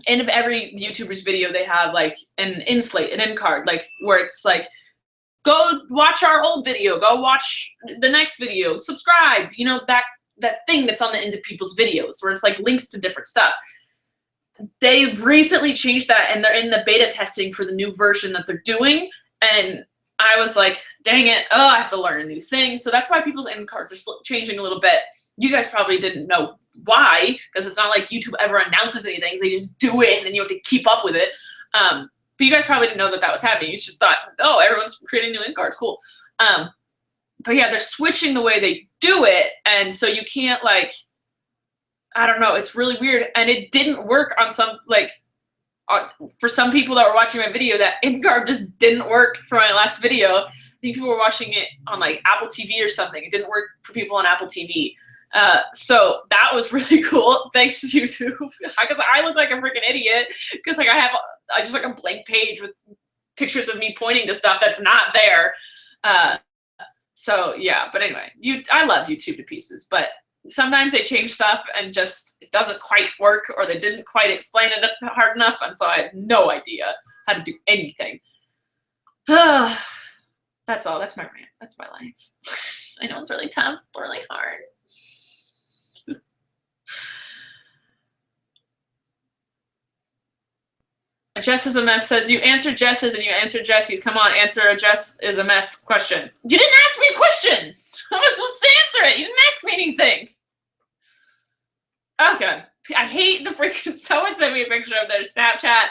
end of every YouTuber's video, they have like an end card, like where it's like, go watch our old video, go watch the next video, subscribe, you know, that thing that's on the end of people's videos where it's like links to different stuff. They recently changed that, and they're in the beta testing for the new version that they're doing, and I was like, dang it, I have to learn a new thing. So that's why people's end cards are changing a little bit. You guys probably didn't know why, because it's not like YouTube ever announces anything. They just do it, and then you have to keep up with it. But you guys probably didn't know that was happening. You just thought, oh, everyone's creating new end cards, cool. But yeah, they're switching the way they do it, and so you can't, like, I don't know, it's really weird. And it didn't work on some, like, for some people that were watching my video, that end card just didn't work for my last video. I think people were watching it on, like, Apple TV or something. It didn't work for people on Apple TV. So that was really cool. Thanks to YouTube, because I look like a freaking idiot, because, like, I just like a blank page with pictures of me pointing to stuff that's not there. So yeah, but anyway, I love YouTube to pieces, but sometimes they change stuff and just it doesn't quite work, or they didn't quite explain it hard enough, and so I had no idea how to do anything. That's all. That's my rant. That's my life. I know it's really tough, really hard. Jess is a mess says, you answered Jess's and you answered Jesse's. Come on, answer a Jess is a mess question. You didn't ask me a question. I was supposed to answer it. You didn't ask me anything. Oh, God. I hate the freaking, someone sent me a picture of their Snapchat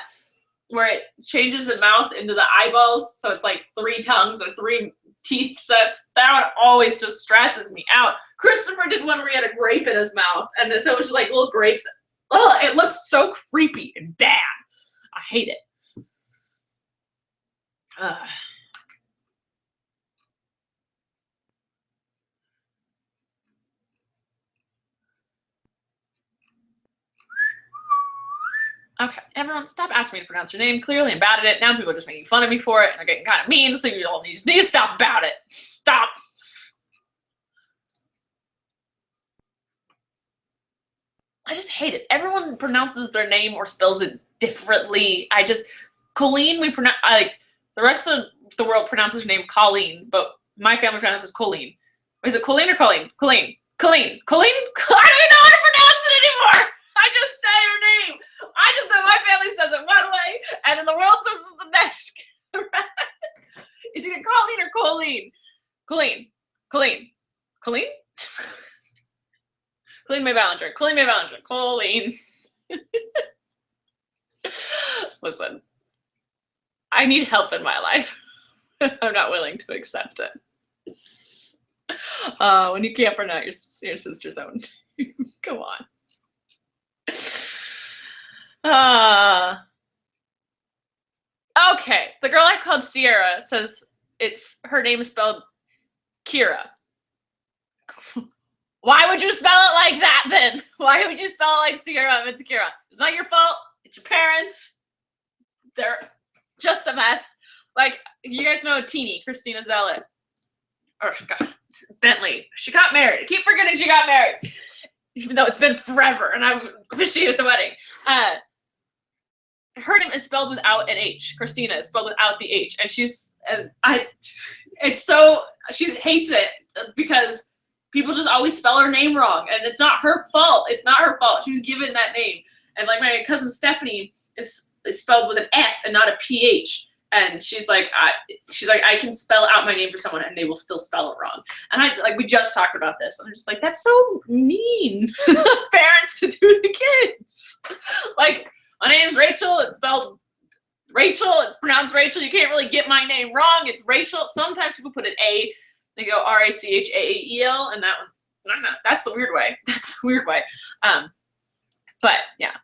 where it changes the mouth into the eyeballs. So it's like 3 tongues or 3 teeth sets. That one always just stresses me out. Christopher did one where he had a grape in his mouth. And so it was just like little grapes. Oh, it looks so creepy and bad. I hate it. Okay, everyone, stop asking me to pronounce your name. Clearly I'm bad at it. Now people are just making fun of me for it, and they're getting kind of mean, so you all need to stop about it. Stop. I just hate it. Everyone pronounces their name or spells it differently. Colleen, we pronounce, like, the rest of the world pronounces her name Colleen, but my family pronounces Colleen. Is it Colleen or Colleen? Colleen. Colleen. Colleen? I don't even know how to pronounce it anymore. I just say her name. I just know my family says it one way, and then the world says it the next. It's either Colleen or Colleen. Colleen. Colleen. Colleen? Colleen May Ballinger. Colleen May Ballinger. Colleen. Listen, I need help in my life. I'm not willing to accept it. When you can't pronounce your sister's own name. Come on. Okay, the girl I called Sierra says her name is spelled Kira. Why would you spell it like that then? Why would you spell it like Sierra if it's Kira? It's not your fault. It's your parents. They're just a mess. Like, you guys know Teeny, Christina Zealot. Or Bentley. She got married. I keep forgetting she got married. Even though it's been forever and I've officiated the wedding. Her name is spelled without an H. Christina is spelled without the H. And she hates it because people just always spell her name wrong. And it's not her fault. It's not her fault. She was given that name. And like my cousin Stephanie is spelled with an F and not a PH. And she's like, I can spell out my name for someone and they will still spell it wrong. And we just talked about this. I'm just like, that's so mean, parents to do to kids. Like, my name's Rachel. It's spelled Rachel. It's pronounced Rachel. You can't really get my name wrong. It's Rachel. Sometimes people put an A. They go RACHAAEL, and that one, no, that's the weird way. That's the weird way. But yeah,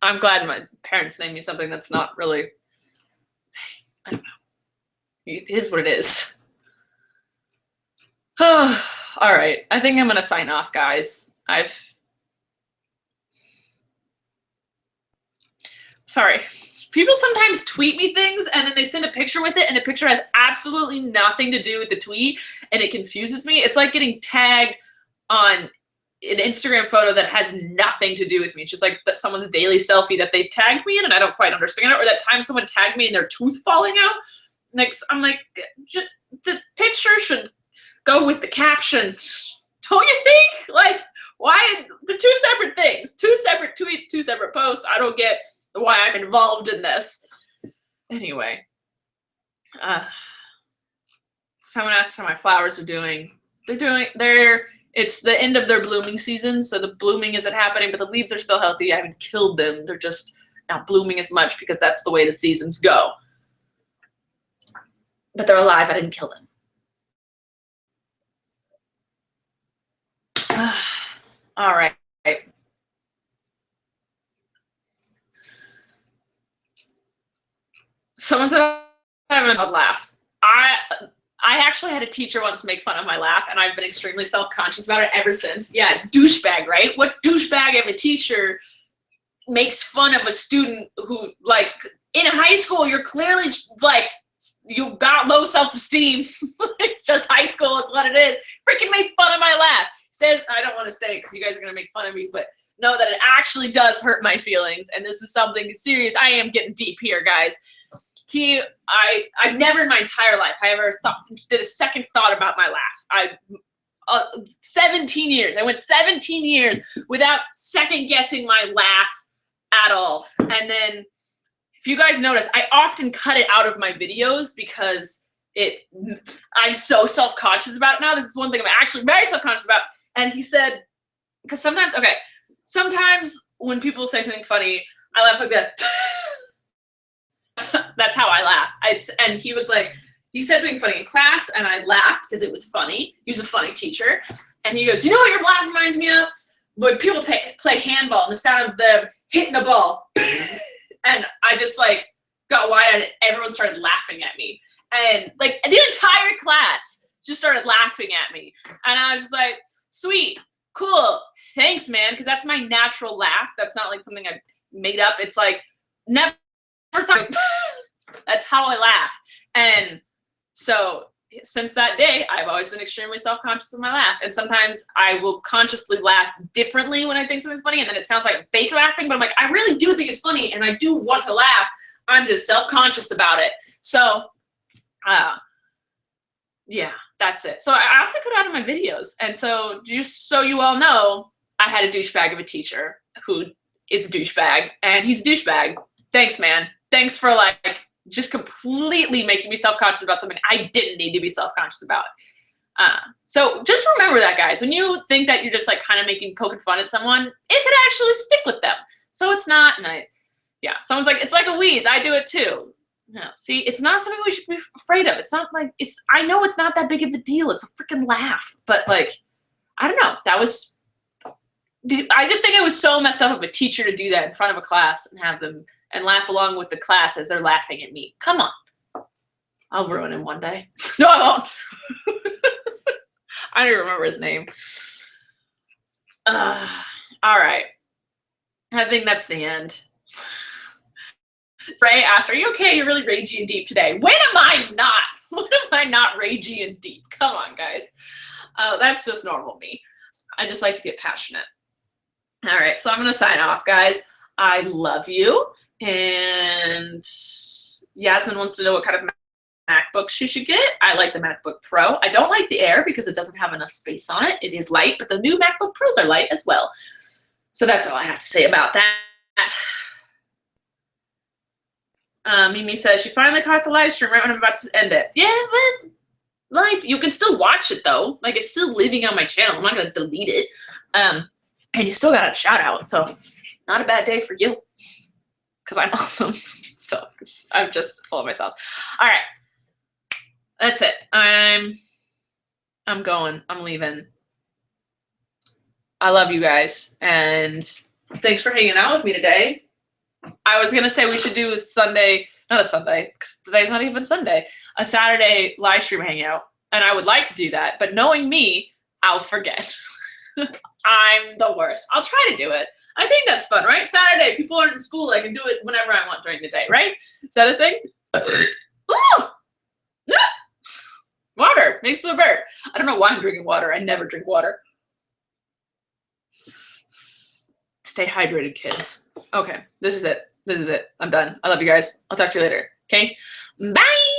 I'm glad my parents named me something that's not really. I don't know. It is what it is. All right. I think I'm going to sign off, guys. Sorry. People sometimes tweet me things and then they send a picture with it and the picture has absolutely nothing to do with the tweet and it confuses me. It's like getting tagged on an Instagram photo that has nothing to do with me. It's just like someone's daily selfie that they've tagged me in and I don't quite understand it. Or that time someone tagged me in their tooth falling out. I'm like, the picture should go with the caption. Don't you think? Like, why? They're 2 separate things. 2 separate tweets, 2 separate posts. I don't get why I'm involved in this. Anyway. Someone asked how my flowers are doing. It's the end of their blooming season, so the blooming isn't happening, but the leaves are still healthy. I haven't killed them. They're just not blooming as much because that's the way the seasons go. But they're alive. I didn't kill them. All right. Someone said I'm having a laugh. I actually had a teacher once make fun of my laugh, and I've been extremely self-conscious about it ever since. Yeah, douchebag, right? What douchebag of a teacher makes fun of a student who, like, in high school, you're clearly, like, you got low self-esteem. It's just high school. It's what it is. Freaking make fun of my laugh. Says, I don't want to say it because you guys are going to make fun of me, but know that it actually does hurt my feelings, and this is something serious. I am getting deep here, guys. I've never in my entire life I ever did a second thought about my laugh. 17 years. I went 17 years without second guessing my laugh at all. And then if you guys notice, I often cut it out of my videos because I'm so self-conscious about it now. This is one thing I'm actually very self-conscious about. And he said, because sometimes when people say something funny, I laugh like this. That's how I laugh. And he was like, he said something funny in class, and I laughed because it was funny. He was a funny teacher. And he goes, you know what your laugh reminds me of? When people play handball and the sound of them hitting the ball. And I just like got wide-eyed and everyone started laughing at me. And like the entire class just started laughing at me. And I was just like, sweet, cool, thanks, man. Because that's my natural laugh. That's not like something I made up. It's like, never thought. That's how I laugh. And so since that day, I've always been extremely self-conscious of my laugh. And sometimes I will consciously laugh differently when I think something's funny, and then it sounds like I'm fake laughing, but I'm like, I really do think it's funny, and I do want to laugh. I'm just self-conscious about it. So, yeah, that's it. So I have to cut out of my videos. And so just so you all know, I had a douchebag of a teacher who is a douchebag, and he's a douchebag. Thanks, man. Thanks for like just completely making me self-conscious about something I didn't need to be self-conscious about. So just remember that, guys. When you think that you're just like kind of poking fun at someone, it could actually stick with them. So it's not, yeah, someone's like, it's like a wheeze. I do it too. No, see, it's not something we should be afraid of. It's not like, I know it's not that big of a deal. It's a freaking laugh. But like, I don't know. I just think it was so messed up of a teacher to do that in front of a class and have them and laugh along with the class as they're laughing at me. Come on. I'll ruin him one day. No, I won't. I don't even remember his name. All right. I think that's the end. Ray asked, are you okay? You're really ragey and deep today. When am I not? When am I not ragey and deep? Come on, guys. That's just normal me. I just like to get passionate. All right, so I'm going to sign off, guys. I love you. And Yasmin wants to know what kind of MacBooks you should get. I like the MacBook Pro. I don't like the Air because it doesn't have enough space on it. It is light, but the new MacBook Pros are light as well. So that's all I have to say about that. Mimi says she finally caught the live stream right when I'm about to end it. Yeah, but live, you can still watch it though. Like it's still living on my channel. I'm not gonna delete it. And you still got a shout out, so not a bad day for you. Because I'm awesome. So I'm just full of myself. All right. That's it. I'm going. I'm leaving. I love you guys. And thanks for hanging out with me today. I was going to say we should do a Sunday, not a Sunday, because today's not even Sunday, a Saturday live stream hangout. And I would like to do that. But knowing me, I'll forget. I'm the worst. I'll try to do it. I think that's fun, right? Saturday, people aren't in school. I can do it whenever I want during the day, right? Is that a thing? Ooh! Water makes me burp. I don't know why I'm drinking water. I never drink water. Stay hydrated, kids. Okay, this is it. This is it. I'm done. I love you guys. I'll talk to you later. Okay? Bye!